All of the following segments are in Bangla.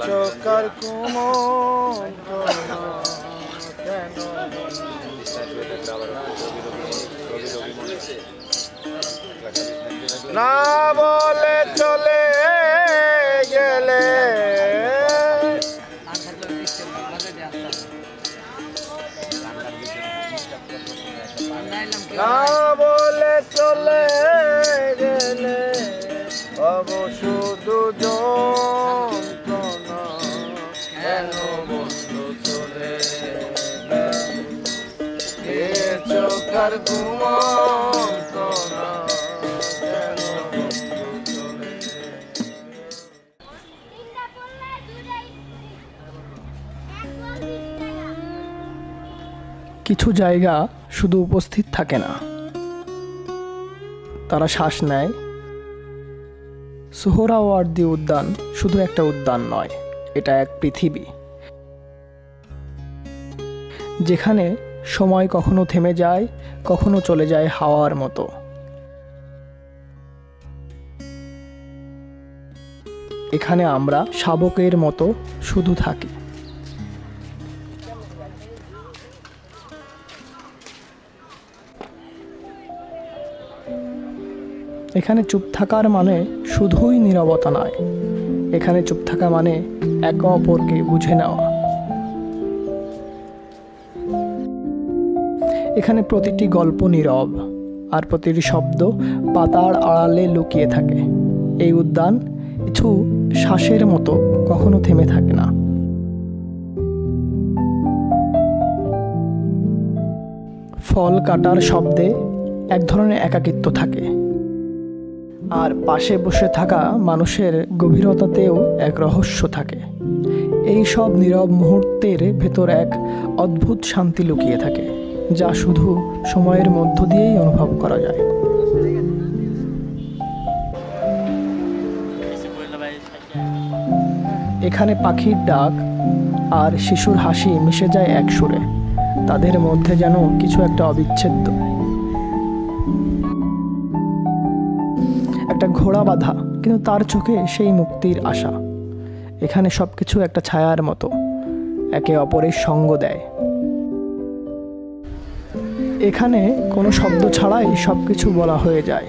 চোকার কুমন না বলে চলে গেলে না বলে চলে গেলে অব শুধু যন্ত্রণা কেন বন্ধু চলে এ চোখার ঘুমন্তনা কেন বন্ধু চলে। কিছু জায়গা শুধু উপস্থিত থাকে না, তারা শ্বাস নেয়। সোহরাওয়ার্দী উদ্যান শুধু একটা উদ্যান নয়, এটা এক পৃথিবী যেখানে সময় কখনো থেমে যায়, কখনো চলে যায় হাওয়ার মতো। এখানে আমরা শাবকের মতো শুধু থাকি। এখানে চুপ থাকার মানে শুধুই নীরবতা নয়, এখানে চুপ থাকা মানে একে অপরকে বুঝে নেওয়া। এখানে প্রতিটি গল্প নীরব, আর প্রতিটি শব্দ পাতার আড়ালে লুকিয়ে থাকে। এই উদ্যান কিছু শ্বাসের মতো কখনো থেমে থাকে না। ফল কাটার শব্দে এক ধরনের একাকিত্ব থাকে, আর পাশে বসে থাকা মানুষের গভীরতাতেও এক রহস্য থাকে। এই সব নীরব মুহূর্তের ভেতর এক অদ্ভুত শান্তি লুকিয়ে থাকে, যা শুধু সময়ের মধ্য দিয়েই অনুভব করা যায়। এখানে পাখির ডাক আর শিশুর হাসি মিশে যায় এক সুরে, তাদের মধ্যে যেন কিছু একটা অবিচ্ছেদ্য। একটা ঘোড়া বাঁধা, কিন্তু তার চোখে সেই মুক্তির আশা। এখানে সবকিছু একটা ছায়ার মতো, একে অপরের সঙ্গ দেয়। এখানে কোনো শব্দ ছাড়াই সবকিছু বলা হয়ে যায়।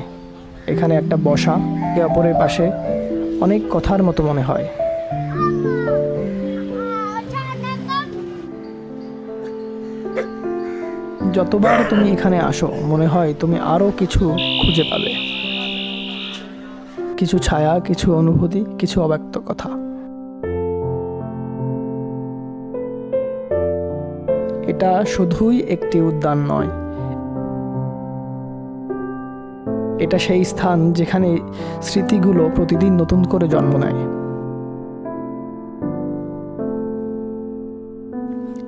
এখানে একটা বসা একে অপরের পাশে অনেক কথার মতো মনে হয়। যতবার তুমি এখানে আসো, মনে হয় তুমি আরো কিছু খুঁজে পাবে, কিছু ছায়া, কিছু অনুভূতি, কিছু অব্যক্ত কথা। এটা শুধুই একটি উদ্যান নয়, এটা সেই স্থান যেখানে স্মৃতিগুলো প্রতিদিন নতুন করে জন্ম নেয়।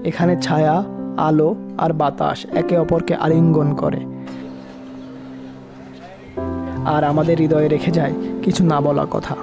এখানে ছায়া, আলো আর বাতাস একে অপরকে আলিঙ্গন করে, আর আমাদের হৃদয়ে রেখে যায় কিছু না বলা কথা।